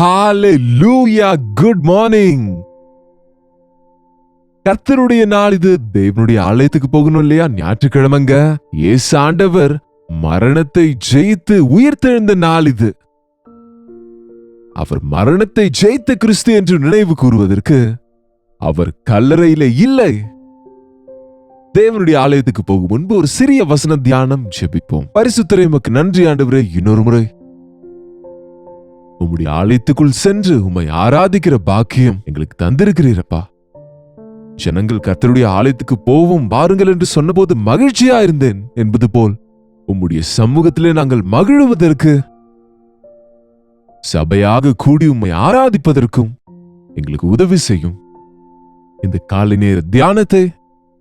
ஹalleluya, good morning. கர்த்தருடைய நாள் இது. தேவனுடைய ஆலயத்துக்கு போகணும் இல்லையா? ஞாயிற்றுக்கிழமைங்க. இயேசு ஆண்டவர் மரணத்தை ஜெயித்து உயிர்த்தெழுந்த நாள் இது. அவர் மரணத்தை ஜெயித்த கிறிஸ்து என்று நினைவு கூறுவதற்கு அவர் கல்லறையில இல்லை. தேவனுடைய ஆலயத்துக்கு போகும் முன்பு ஒரு சிறிய வசன தியானம் ஜெபிப்போம். பரிசுத்தரே, உமக்கு நன்றி ஆண்டவரே. இன்னொரு முறை உம்முடைய ஆலயத்துக்குள் சென்று உம்மை ஆராதிக்கிற பாக்கியம் எங்களுக்கு தந்திருக்கிறீரப்பா. ஜனங்கள் கர்த்தருடைய ஆலயத்துக்கு போவோம் பாருங்கள் என்று சொன்னபோது மகிழ்ச்சியா இருந்தேன் என்பது போல் உம்முடைய சமூகத்திலே நாங்கள் மகிழுவதற்கு, சபையாக கூடி உம்மை ஆராதிப்பதற்கும் எங்களுக்கு உதவி செய்யும். இந்த காலை நேர தியானத்தை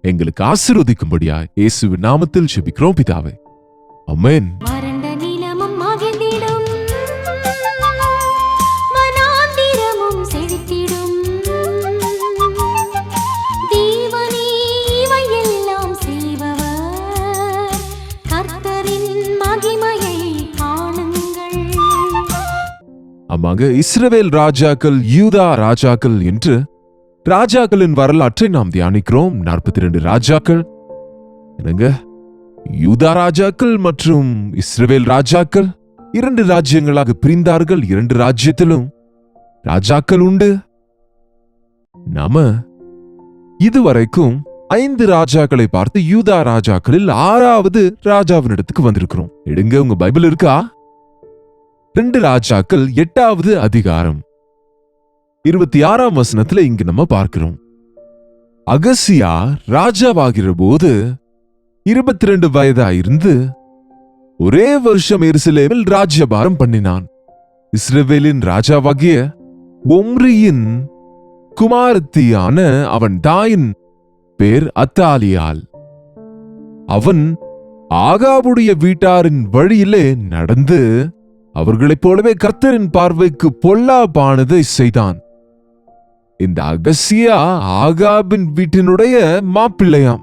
எங்களுக்கு ஆசீர்வதிக்கும்படியாய் இயேசுவின் நாமத்தில் ஜெபிக்கிறோம் பிதாவே, ஆமென். ஆமாங்க, இஸ்ரவேல் ராஜாக்கள், யூதா ராஜாக்கள் என்று ராஜாக்களின் வரலாற்றை நாம் தியானிக்கிறோம். 42 ராஜாக்கள். என்னங்க, யூதா ராஜாக்கள் மற்றும் இஸ்ரவேல் ராஜாக்கள் 2 ராஜ்யங்களாக பிரிந்தார்கள். 2 ராஜ்யத்திலும் ராஜாக்கள் உண்டு. நாம இதுவரைக்கும் 5 ராஜாக்களை பார்த்து யூதா ராஜாக்களில் 6வது ராஜாவினிடத்துக்கு வந்திருக்கிறோம். எடுங்க, உங்க பைபிள் இருக்கா? 2 ராஜாக்கள் 8வது அதிகாரம் 26ஆம் வசனத்துல இங்கு நம்ம பார்க்கிறோம். அகசியா ராஜாவாகிற போது 22 வயதாயிருந்து ஒரே வருஷம் எருசலேமில் ராஜ்யபாரம் பண்ணினான். இஸ்ரவேலின் ராஜாவாகிய ஒம்ரியின் குமாரத்தியான அவன் தாயின் பேர் அத்தாலியாள். அவன் ஆகாபுடைய வீட்டாரின் வழியிலே நடந்து அவர்களைப் போலவே கர்த்தரின் பார்வைக்கு பொல்லாப்பானதை செய்தான். இந்த அகசியா ஆகாபின் வீட்டினுடைய மாப்பிள்ளையாம்.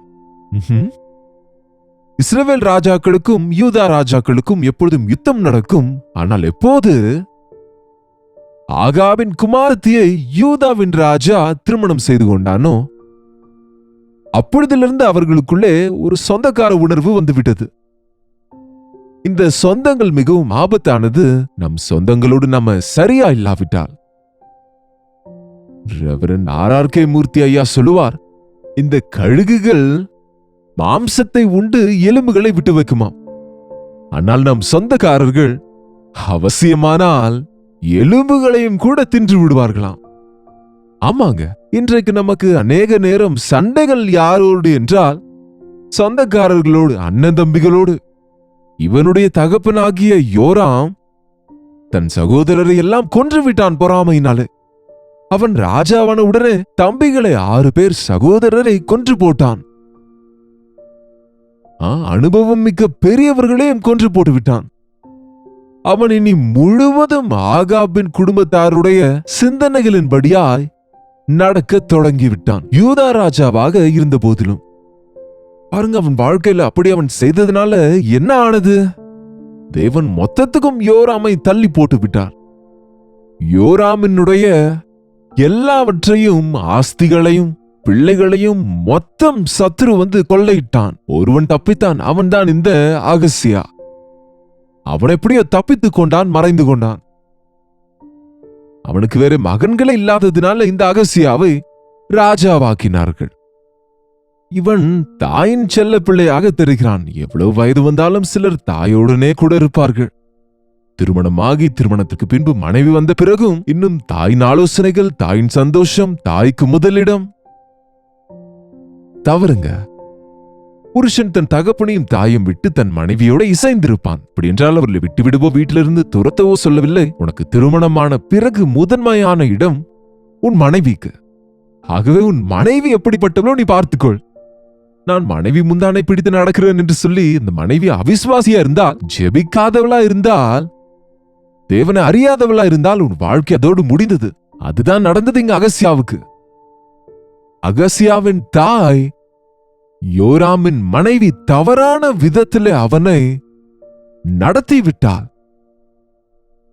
இஸ்ரவேல் ராஜாக்களுக்கும் யூதா ராஜாக்களுக்கும் எப்பொழுதும் யுத்தம் நடக்கும். ஆனால் எப்போது ஆகாபின் குமாரத்தியை யூதாவின் ராஜா திருமணம் செய்து கொண்டானோ அப்பொழுதிலிருந்து அவர்களுக்குள்ளே ஒரு சொந்தக்கார உணர்வு வந்துவிட்டது. இந்த சொந்தங்கள் மிகவும் ஆபத்தானது. நம் சொந்தங்களோடு நம்ம சரியா இல்லாவிட்டால். ரெவரண்ட் RRK மூர்த்தி ஐயா சொல்லுவார், இந்த கழுகுகள் மாம்சத்தை உண்டு எலும்புகளை விட்டு வைக்குமாம். ஆனால் நம் சொந்தக்காரர்கள் அவசியமானால் எலும்புகளையும் கூட தின்று விடுவார்களாம். ஆமாங்க, இன்றைக்கு நமக்கு அநேக நேரம் சண்டைகள் யாரோடு என்றால் சொந்தக்காரர்களோடு, அண்ணன் தம்பிகளோடு. இவனுடைய தகப்பனாகிய யோராம் தன் சகோதரரை எல்லாம் கொன்று விட்டான் பொறாமையினாலே. அவன் ராஜாவான உடனே தம்பிகளை 6 பேர் சகோதரரை கொன்று போட்டான். அனுபவம் மிக்க பெரியவர்களையும் கொன்று போட்டு விட்டான். அவன் இனி முழுவதும் ஆகாபின் குடும்பத்தாருடைய சிந்தனைகளின்படியாய் நடக்க தொடங்கிவிட்டான். யூதா ராஜாவாக இருந்த போதிலும் பாருங்க, அவன் வாழ்க்கையில அப்படி அவன் செய்ததுனால என்ன ஆனது? தேவன் மொத்தத்துக்கும் யோராமை தள்ளி போட்டு விட்டார். யோராமினுடைய எல்லாவற்றையும், ஆஸ்திகளையும் பிள்ளைகளையும் மொத்தம் சத்துரு வந்து கொள்ளையிட்டான். ஒருவன் தப்பித்தான். அவன் தான் இந்த அகசியா. அவன் எப்படியோ தப்பித்துக் கொண்டான், மறைந்து கொண்டான். அவனுக்கு வேற மகன்களே இல்லாததுனால இந்த அகசியாவை ராஜாவாக்கினார்கள். இவன் தாயின் செல்ல பிள்ளையாக தெரிகிறான். எவ்வளவு வயது வந்தாலும் சிலர் தாயோடனே கூட இருப்பார்கள். திருமணமாகி திருமணத்துக்கு பின்பு மனைவி வந்த பிறகும் இன்னும் தாயின் ஆலோசனைகள், தாயின் சந்தோஷம், தாய்க்கு முதலிடம். தவறுங்க. புருஷன் தன் தகப்பனையும் தாயும் விட்டு தன் மனைவியோட இசைந்திருப்பான். அப்படி என்றால் அவர்களை விட்டு விடுவோ வீட்டிலிருந்து துரத்தவோ சொல்லவில்லை. உனக்கு திருமணமான பிறகு முதன்மையான இடம் உன் மனைவிக்கு. ஆகவே உன் மனைவி எப்படிப்பட்டவளோ நீ பார்த்துக்கொள். நான் மனைவி முந்தானை பிடித்து நடக்கிறேன் என்று சொல்லி இந்த மனைவி அவிசுவாசியா இருந்தால், ஜெபிக்காதவளா இருந்தால், தேவனை அறியாதவளா இருந்தால் உன் வாழ்க்கை அதோடு முடிந்தது. அதுதான் நடந்தது இங்க அகசியாவுக்கு. அகசியாவின் தாய் யோராமின் மனைவி தவறான விதத்திலே அவனை நடத்தி விட்டாள்.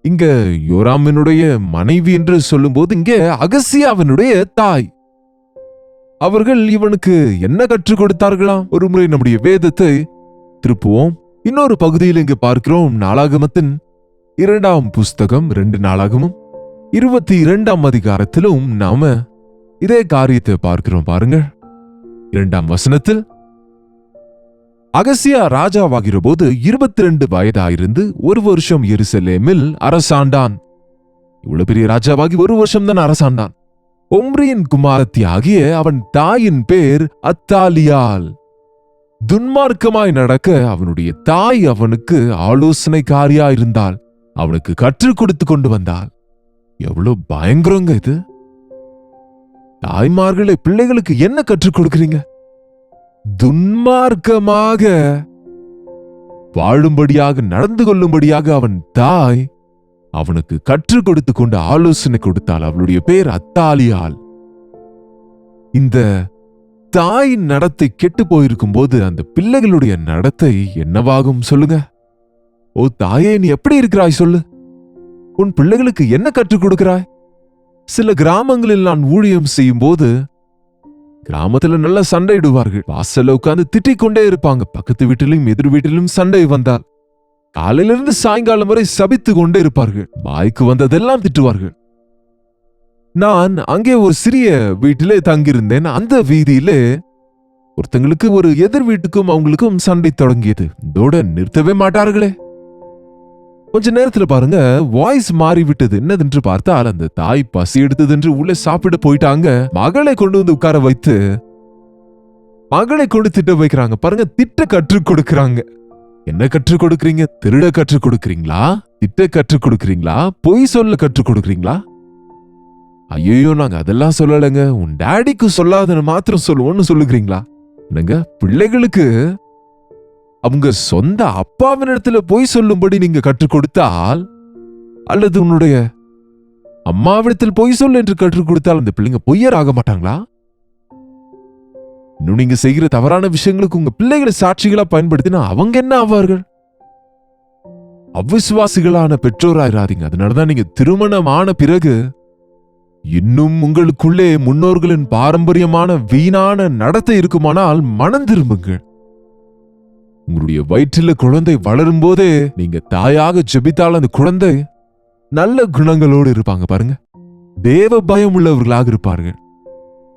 இங்க யோராமினுடைய மனைவி என்று சொல்லும்போது இங்க அகசியாவினுடைய தாய். அவர்கள் இவனுக்கு என்ன கற்றுக் கொடுத்தார்களாம்? ஒரு முறை நம்முடைய வேதத்தை திருப்புவோம். இன்னொரு பகுதியில் இங்கு பார்க்கிறோம். நாளாகமத்தின் 2ஆம் புஸ்தகம் 2 நாளாகமும் 22ஆம் அதிகாரத்திலும் நாம இதே காரியத்தை பார்க்கிறோம். பாருங்க, 2ஆம் வசனத்தில், அகசியா ராஜாவாகிற போது 22 வயதாயிருந்து 1 வருஷம் எருசலேமில் அரசாண்டான். இவ்வளவு பெரிய ராஜாவாகி 1 வருஷம் தான் அரசாண்டான். ஒம்ரியின் குமாரத்தி ஆகிய அவன் தாயின் பேர் அத்தாலியால். துன்மார்க்கமாய் நடக்க அவனுடைய தாய் அவனுக்கு ஆலோசனைக்காரியா இருந்தால், அவனுக்கு கற்றுக் கொடுத்து கொண்டு வந்தாள். எவ்வளவு பயங்கரங்க இது! தாய்மார்களே, பிள்ளைகளுக்கு என்ன கற்றுக் கொடுக்கிறீங்க? துன்மார்க்கமாக வாழும்படியாக நடந்து கொள்ளும்படியாக அவன் தாய் அவனுக்கு கற்றுக் கொடுத்து கொண்டு ஆலோசனை கொடுத்தாள். அவளுடைய பேர் அத்தாலியால். இந்த தாயின் நடத்தை கெட்டு போயிருக்கும் போது அந்த பிள்ளைகளுடைய நடத்தை என்னவாகும் சொல்லுங்க? ஓ தாயே, நீ எப்படி இருக்கிறாய் சொல்லு. உன் பிள்ளைகளுக்கு என்ன கற்றுக் கொடுக்கிறாய்? சில கிராமங்களில் நான் ஊழியம் செய்யும் போது கிராமத்துல நல்லா சண்டையிடுவார்கள். வாசல்ல உட்கார்ந்து திட்டிக் கொண்டே இருப்பாங்க. பக்கத்து வீட்டிலும் எதிர் வீட்டிலும் சண்டை வந்தால் காலையிலிருந்து சாயங்காலம் வரை சபித்து கொண்டே இருப்பார்கள். வாய்க்கு வந்ததெல்லாம் திட்டுவார்கள். நான் அங்கே ஒரு சிறிய வீட்டிலே தங்கியிருந்தேன். அந்த வீதியிலே ஒருத்தங்களுக்கு ஒரு எதிர் வீட்டுக்கும் அவங்களுக்கும் சண்டை தொடங்கியது. இதோட நிறுத்தவே மாட்டார்களே. கொஞ்ச நேரத்துல பாருங்க, வாய்ஸ் மாறிவிட்டது. என்னதென்று பார்த்தால், அந்த தாய் பசி எடுத்தது என்று உள்ள சாப்பிட போயிட்டாங்க. மகளை கொண்டு வந்து உட்கார வைத்து மகளை கொண்டு திட்ட வைக்கிறாங்க. பாருங்க, திட்ட கற்றுக் கொடுக்கறாங்க. என்ன கற்றுக் கொடுக்கறீங்க? திருட கற்றுக் கொடுக்கறீங்களா? திட்ட கற்றுக் கொடுக்கறீங்களா? பொய் சொல்ல கற்றுக் கொடுக்கறீங்களா? ஐயோ, நாங்க அதெல்லாம் சொல்லலைங்க, உன் டாடிக்கு சொல்லாதன்னு மாத்திரம் சொல்லுவோம்னு சொல்லுகிறீங்களா? என்னங்க, பிள்ளைகளுக்கு அவங்க சொந்த அப்பாவினிடத்துல பொய் சொல்லும்படி நீங்க கற்றுக் கொடுத்தால், அல்லது உன்னுடைய அம்மாவிடத்தில் பொய் சொல் என்று கற்றுக் கொடுத்தால் அந்த பிள்ளைங்க பொய்யர் ஆக மாட்டாங்களா? இன்னும் நீங்க செய்கிற தவறான விஷயங்களுக்கு உங்க பிள்ளைகளை சாட்சிகளா பயன்படுத்தினா அவங்க என்ன ஆவார்கள்? அவிசுவாசிகளான பெற்றோராயிராதீங்க. அதனாலதான் நீங்க திருமணமான பிறகு இன்னும் உங்களுக்குள்ளே முன்னோர்களின் பாரம்பரியமான வீணான நடத்தை இருக்குமானால் மனம் திரும்புங்கள். உங்களுடைய வயிற்றில குழந்தை வளரும் போதே நீங்க தாயாக ஜெபித்தால் அந்த குழந்தை நல்ல குணங்களோடு இருப்பாங்க. பாருங்க, தேவ பயம் உள்ளவர்களாக இருப்பார்கள்.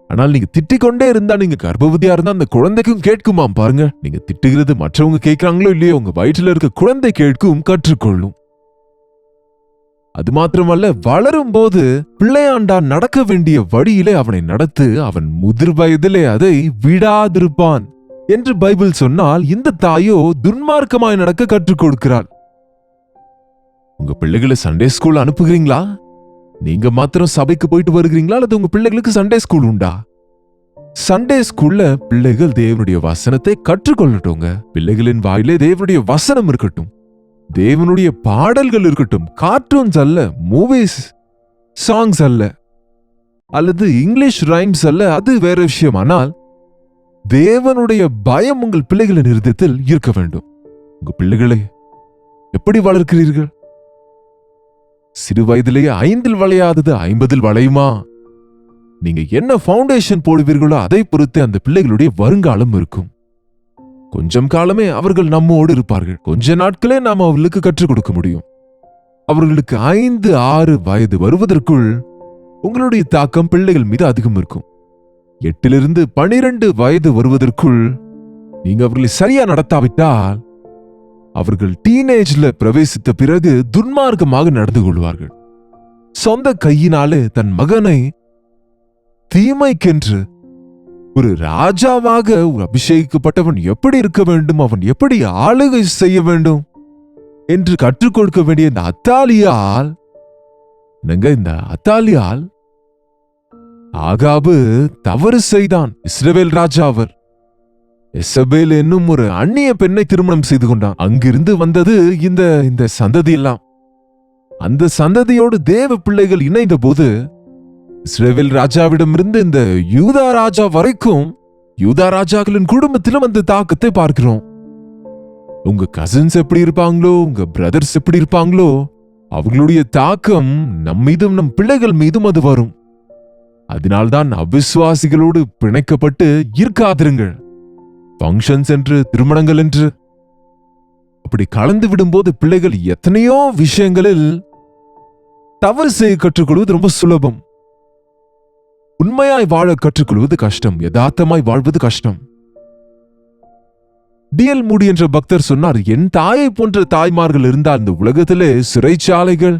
ஆனால் நீங்க திட்டிக் கொண்டே இருந்தா, நீங்க கர்ப்பவதியா இருந்தா அந்த குழந்தைக்கும் கேட்குமாம். பாருங்க, நீங்க திட்டுகிறது மற்றவங்க கேட்கிறாங்களோ இல்லையோ, உங்க வயிற்றில இருக்க குழந்தை கேட்கும், கற்றுக்கொள்ளும். அது மாத்திரமல்ல, வளரும் போது பிள்ளையாண்டான் நடக்க வேண்டிய வழியிலே அவனை நடத்து, அவன் முதிர் வயதிலே அதை விடாதிருப்பான் என்று பைபிள் சொன்னால், இந்த தாயோ துன்மார்க்கமாய் நடக்க கற்றுக் கொடுக்கிறாள். உங்க பிள்ளைகளை சண்டே ஸ்கூல் அனுப்புகிறீங்களா? நீங்க மாத்திரம் சபைக்கு போயிட்டு வருகிறீங்களா, அல்லது உங்க பிள்ளைகளுக்கு சண்டே ஸ்கூல் உண்டா? சண்டே ஸ்கூல்ல பிள்ளைகள் தேவனுடைய வசனத்தை கற்றுக்கொள்ளட்டுங்க. பிள்ளைகளின் வாயிலே தேவனுடைய வசனம் இருக்கட்டும், தேவனுடைய பாடல்கள் இருக்கட்டும். கார்ட்டூன்ஸ் அல்ல, மூவிஸ், சாங்ஸ் அல்ல, அல்லது இங்கிலீஷ் ரைம்ஸ் அல்ல, அது வேற விஷயம். ஆனால் தேவனுடைய பயம் உங்கள் பிள்ளைகளின் இருதயத்தில் இருக்க வேண்டும். உங்க பிள்ளைகளை எப்படி வளர்க்கிறீர்கள்? சிறு வயதிலேயே 5 வளையாதது 50 வளையுமா? நீங்க என்ன ஃபவுண்டேஷன் போடுவீர்களோ அதை பொறுத்து அந்த பிள்ளைகளுடைய வருங்காலம் இருக்கும். கொஞ்சம் காலமே அவர்கள் நம்மோடு இருப்பார்கள். கொஞ்ச நாட்களே நாம் அவர்களுக்கு கற்றுக் கொடுக்க முடியும். அவர்களுக்கு 5, 6 வயது வருவதற்குள் உங்களுடைய தாக்கம் பிள்ளைகள் மீது அதிகம் இருக்கும். 8 12 வயது வருவதற்குள் நீங்க அவர்களை சரியா நடத்தாவிட்டால் அவர்கள் டீனேஜ்ல பிரவேசித்த பிறகு துன்மார்க்கமாக நடந்து கொள்வார்கள். சொந்த கையினாலே தன் மகனை தீமைக்கென்று ஒரு ராஜாவாக அபிஷேகிக்கப்பட்டவன் எப்படி இருக்க வேண்டும், அவன் எப்படி ஆளுகை செய்ய வேண்டும் என்று கற்றுக் கொடுக்க வேண்டிய இந்த அத்தாலியால், இந்த அத்தாலியால் ஆகாபு தவறு செய்தான். இஸ்ரவேல் ராஜா அவர் எசபேல் என்னும் ஒரு அந்நிய பெண்ணை திருமணம் செய்து கொண்டான். அங்கிருந்து வந்தது இந்த சந்ததி எல்லாம். அந்த சந்ததியோடு தேவ பிள்ளைகள் இணைந்த போது இஸ்ரவேல் ராஜாவிடமிருந்து இந்த யூதா ராஜா வரைக்கும் யூதா ராஜாக்களின் குடும்பத்திலும் அந்த தாக்கத்தை பார்க்கிறோம். உங்க கசின்ஸ் எப்படி இருப்பாங்களோ, உங்க பிரதர்ஸ் எப்படி இருப்பாங்களோ, அவர்களுடைய தாக்கம் நம் மீதும் நம் பிள்ளைகள் மீதும் அது வரும். அதனால்தான் அவிசுவாசிகளோடு பிணைக்கப்பட்டு இருக்காதிருங்கள். ஃபங்க்ஷன்ஸ் என்று, திருமணங்கள் என்று அப்படி கலந்து விடும்போது பிள்ளைகள் எத்தனையோ விஷயங்களில் தவறு செய்ய கற்றுக்கொள்வது ரொம்ப சுலபம். உண்மையாய் வாழ கற்றுக்கொள்வது கஷ்டம். யதார்த்தமாய் வாழ்வது கஷ்டம். டிஎல் மூடி என்ற பக்தர் சொன்னார், என் தாயை போன்ற தாய்மார்கள் இருந்தால் இந்த உலகத்திலே சிறைச்சாலைகள்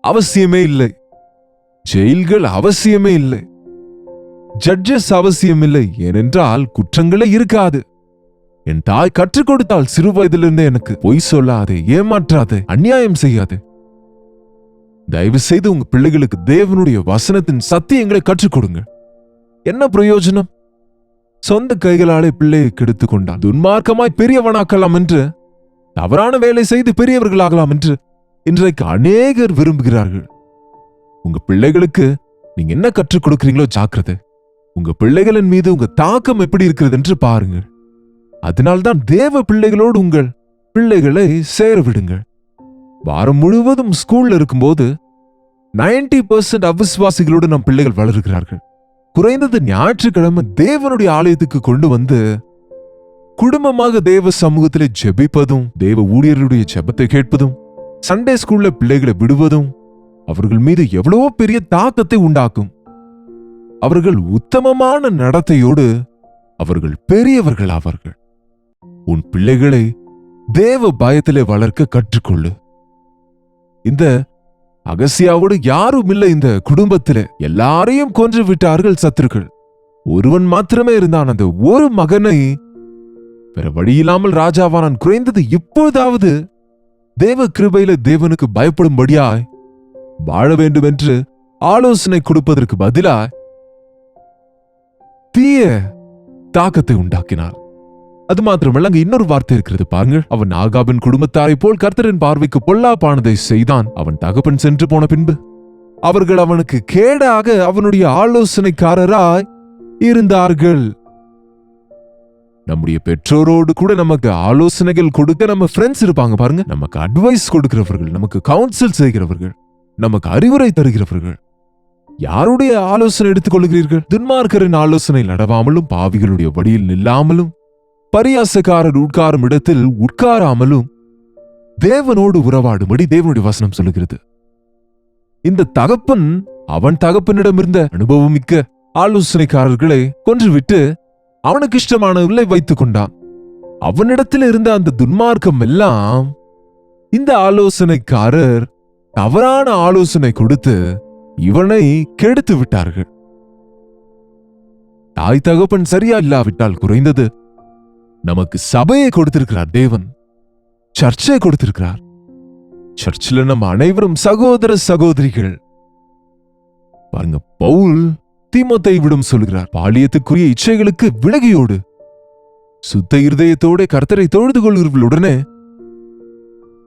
அவசியமே இல்லை, ஜெயில்கள் அவசியமே இல்லை, ஜட்ஜஸ் அவசியம் இல்லை. ஏனென்றால் குற்றங்களே இருக்காது. என் தாய் கற்றுக் கொடுத்தால் சிறு வயதிலிருந்தே எனக்கு பொய் சொல்லாதே, ஏமாற்றாதே, அநியாயம் செய்யாதே. தயவு செய்து உங்க பிள்ளைகளுக்கு தேவனுடைய வசனத்தின் சத்தியங்களை கற்றுக் கொடுங்க. என்ன பிரயோஜனம்? சொந்த கைகளாலே பிள்ளையை கெடுத்துக் கொண்டால் துன்மார்க்கமாய் பெரியவனாக்கலாம் என்று, தவறான வேலை செய்து பெரியவர்களாகலாம் என்று இன்றைக்கு அநேகர் விரும்புகிறார்கள். உங்க பிள்ளைகளுக்கு நீங்க என்ன கற்றுக் கொடுக்கிறீங்களோ ஜாக்கிரதை. உங்க பிள்ளைகளின் மீது உங்க தாக்கம் எப்படி இருக்கிறது என்று பாருங்கள். அதனால்தான் தேவ பிள்ளைகளோடு உங்கள் பிள்ளைகளை சேர விடுங்கள். வாரம் முழுவதும் ஸ்கூல்ல இருக்கும்போது 90% அவிசுவாசிகளோடு நம் பிள்ளைகள் வளர்கிறார்கள். குறைந்தது ஞாயிற்றுக்கிழமை தேவனுடைய ஆலயத்துக்கு கொண்டு வந்து குடும்பமாக தேவ சமூகத்திலே ஜெபிப்பதும், தேவ ஊழியர்களுடைய ஜெபத்தை கேட்பதும், சண்டே ஸ்கூல்ல பிள்ளைகளை விடுவதும் அவர்கள் மீது எவ்வளவோ பெரிய தாக்கத்தை உண்டாக்கும். அவர்கள் உத்தமமான நடத்தையோடு அவர்கள் பெரியவர்கள் ஆவார்கள். உன் பிள்ளைகளை தேவ பயத்திலே வளர்க்க கற்றுக்கொள்ளு. இந்த அகசியாவோடு யாரும் இல்லை. இந்த குடும்பத்திலே எல்லாரையும் கொன்று விட்டார்கள் சத்துருக்கள். ஒருவன் மாத்திரமே இருந்தான். அந்த ஒரு மகனை வேற வழியில்லாமல் ராஜாவானான். குறைந்தது இப்போதாவது தேவ கிருபையில தேவனுக்கு பயப்படும்படியாய் வாழ வேண்டும் என்று ஆலோசனை கொடுப்பதற்கு பதிலாய் தீய தாக்கத்தை உண்டாக்கினார். அது மாத்திரமல்ல, அங்க இன்னொரு வார்த்தை இருக்கிறது பாருங்க. அவன் ஆகாபின் குடும்பத்தாரை போல் கர்த்தரின் பார்வைக்கு பொல்லாப்பானதை செய்தான். அவன் தகப்பன் சென்று போன பின்பு அவர்கள் அவனுக்கு கேடாக அவனுடைய ஆலோசனைக்காரராய் இருந்தார்கள். நம்முடைய பெற்றோரோடு கூட நமக்கு ஆலோசனைகள் கொடுக்க நம்ம ஃப்ரெண்ட்ஸ் இருப்பாங்க பாருங்க. நமக்கு அட்வைஸ் கொடுக்கிறவர்கள், நமக்கு கவுன்சில் செய்கிறவர்கள், நமக்கு அறிவுரை தருகிறவர்கள். யாருடைய ஆலோசனை எடுத்துக் கொள்கிறீர்கள்? துன்மார்க்கரின் ஆலோசனை நடவாமலும், பாவிகளுடைய வழியில் நில்லாமலும், பரியாசக்காரர் உட்காரும் இடத்தில் உட்காராமலும் தேவனோடு உறவாடும்படி தேவனுடைய வசனம் சொல்லுகிறது. இந்த தகப்பன் அவன் தகப்பனிடமிருந்த அனுபவமிக்க ஆலோசனைக்காரர்களை கொன்றுவிட்டு அவனுக்கு இஷ்டமானவர்களை வைத்துக் கொண்டான். அவனிடத்தில் இருந்த அந்த துன்மார்க்கம் எல்லாம் இந்த ஆலோசனைக்காரர் தவறான ஆலோசனை கொடுத்து இவனை கெடுத்து விட்டார்கள். தாய் தகப்பன் சரியா இல்லாவிட்டால் குறைந்தது நமக்கு சபையை கொடுத்திருக்கிறார் தேவன், சர்ச்சை கொடுத்திருக்கிறார். சர்ச்சில் நம்ம அனைவரும் சகோதர சகோதரிகள். பாருங்க, பவுல் தீமோத்தேயுவிடம் சொல்கிறார், பாலியத்துக்குரிய இச்சைகளுக்கு விலகியோடு, சுத்த இருதயத்தோட கர்த்தரை தொழுது கொள்கிறவர்களுடனே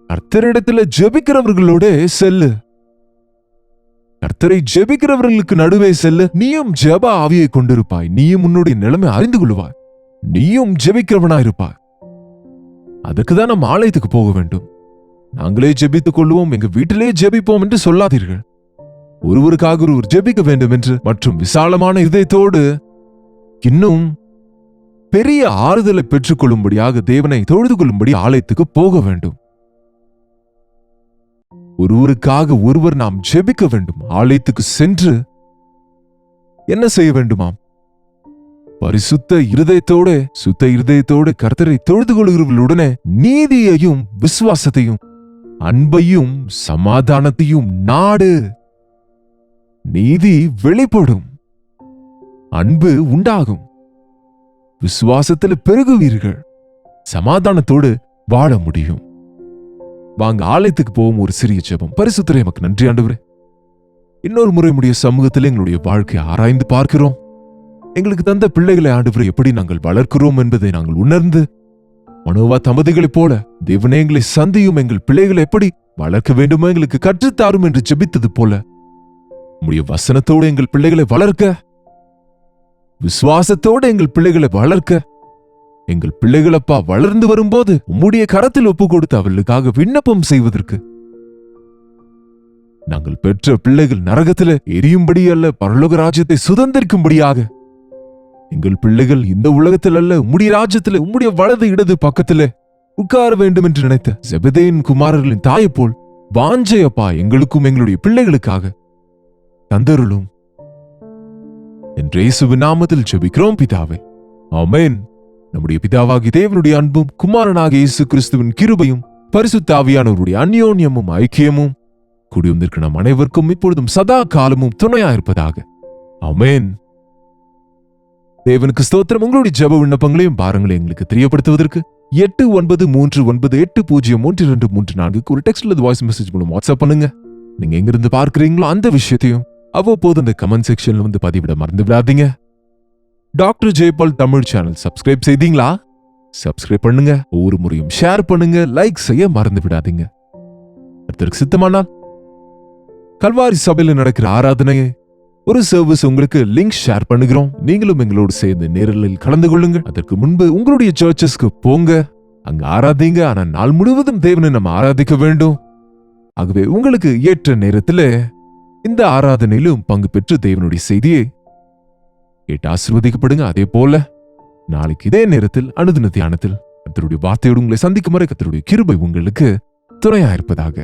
கர்த்தரிடத்துல ஜெபிக்கிறவர்களோட செல்லு. கர்த்தரை ஜெபிக்கிறவர்களுக்கு நடுவே செல்லு. நீயும் ஜெப ஆவியை கொண்டிருப்பாய். நீயும் உன்னுடைய நிலைமை அறிந்து கொள்வாய். நீயும் ஜெபிக்கிறவனாயிருப்பாய். அதுக்குதான் நம்ம ஆலயத்துக்கு போக வேண்டும். நாங்களே ஜெபித்துக் கொள்வோம், எங்க வீட்டிலே ஜெபிப்போம் என்று சொல்லாதீர்கள். ஒருவருக்காக ஒருவர் ஜெபிக்க வேண்டும் என்று மற்றும் விசாலமான இதயத்தோடு இன்னும் பெரிய ஆறுதலை பெற்றுக் கொள்ளும்படியாக தேவனை தொழுது கொள்ளும்படி ஆலயத்துக்கு போக வேண்டும். ஒருவருக்காக ஒருவர் நாம் ஜெபிக்க வேண்டும். ஆலயத்துக்கு சென்று என்ன செய்ய வேண்டுமாம்? பரிசுத்த இருதயத்தோட, சுத்த இருதயத்தோட கர்த்தரை தொழுது கொள்கிறவர்களுடனே நீதியையும் விசுவாசத்தையும் அன்பையும் சமாதானத்தையும் நாடு. நீதி வெளிப்படும், அன்பு உண்டாகும், விசுவாசத்தில் பெருகுவீர்கள், சமாதானத்தோடு வாழ முடியும். வாங்க ஆலயத்துக்கு போவோம். ஒரு சிறிய ஜெபம். பரிசுத்தரே, எமக்கு நன்றி ஆண்டவரே. இன்னொரு முறை உம்முடைய சமூகத்தில் எங்களுடைய வாழ்க்கையை ஆராய்ந்து பார்க்கிறோம். எங்களுக்கு தந்த பிள்ளைகளை ஆண்டவரே எப்படி நாங்கள் வளர்க்கிறோம் என்பதை நாங்கள் உணர்ந்து, மனோவா தம்பதிகளைப் போல தேவனே எங்களை சந்தியும், எங்கள் பிள்ளைகளை எப்படி வளர்க்க வேண்டுமோ எங்களுக்கு கற்றுத்தாரும் என்று ஜெபித்தது போல உம்முடைய வசனத்தோடு எங்கள் பிள்ளைகளை வளர்க்க, விசுவாசத்தோடு எங்கள் பிள்ளைகளை வளர்க்க, எங்கள் பிள்ளைகளப்பா வளர்ந்து வரும்போது உம்முடைய கரத்தில் ஒப்பு கொடுத்து அவர்களுக்காக விண்ணப்பம் செய்வதற்கு நாங்கள் பெற்ற பிள்ளைகள் நரகத்தில எரியும்படி அல்ல, பரலோக ராஜ்யத்தை சுதந்திரிக்கும்படியாக. எங்கள் பிள்ளைகள் இந்த உலகத்தில் அல்ல, உம்முடைய ராஜ்யத்திலே உம்முடைய வலது இடது பக்கத்திலே உட்கார வேண்டும் என்று நினைத்த செபதேயின் குமாரர்களின் தாயை போல் வாஞ்சையப்பா எங்களுக்கும் எங்களுடைய பிள்ளைகளுக்காக தந்தருளும். என்று இயேசுவின் நாமத்தில் ஜெபிக்கிறோம் பிதாவே, ஆமென். நம்முடைய பிதாவாகிய தேவனுடைய அன்பும் குமாரனாகிய இயேசு கிறிஸ்துவின் கிருபையும் பரிசுத்த ஆவியானவருடைய அந்யோன்யமும் ஐக்கியமும் கூடி வந்திருக்கிற நம் அனைவருக்கும் இப்பொழுதும் சதா காலமும் துணையாயிருப்பதாக. ஆமென். தேவனுக்கு ஸ்தோத்திரம். உங்களுடைய ஜெப விண்ணப்பங்களையும் பாரங்களையும் எங்களுக்கு தெரியப்படுத்துவதற்கு 8939803234 ஒரு டெக்ஸ்ட் அல்லது வாய்ஸ் மெசேஜ் மூலம் வாட்ஸ்அப் பண்ணுங்க. நீங்க எங்கிருந்து பார்க்கிறீங்களோ அந்த விஷயத்தையும் அவ்வப்போது அந்த கமெண்ட் செக்ஷன்ல வந்து பதிவிட மறந்து விடாதீங்க. Doctor Jayapal Tamil channel subscribe செய்தீங்களா? சப்ஸ்கிரைப் பண்ணுங்க. ஒவ்வொரு முறையும் ஷேர் பண்ணுங்க, லைக் செய்ய மறந்து விடாதீங்க. அதற்கு சித்தமானால் கல்வாரி சபையில நடக்கிற ஆராதனையை ஒரு சர்வீஸ் உங்களுக்கு லிங்க் ஷேர் பண்ணுகிறோம். நீங்களும் எங்களோடு சேர்ந்து நேரலில் கலந்து கொள்ளுங்க. அதற்கு முன்பு உங்களுடைய சர்ச்சஸ்க்கு போங்க, அங்க ஆராதிங்க. ஆனா நாள் முழுவதும் தேவனை நம்ம ஆராதிக்க வேண்டும். ஆகவே உங்களுக்கு ஏற்ற நேரத்தில் இந்த ஆராதனையிலும் பங்கு பெற்று தேவனுடைய செய்தியை கேட்டு ஆசீர்வதிக்கப்படுங்க. அதே போல நாளைக்கு இதே நேரத்தில் அனுதின தியானத்தில் கர்த்தருடைய வார்த்தையோடு உங்களை சந்திக்கும் வரை கர்த்தருடைய கிருபை உங்களுக்கு துணையாயிருப்பதாக.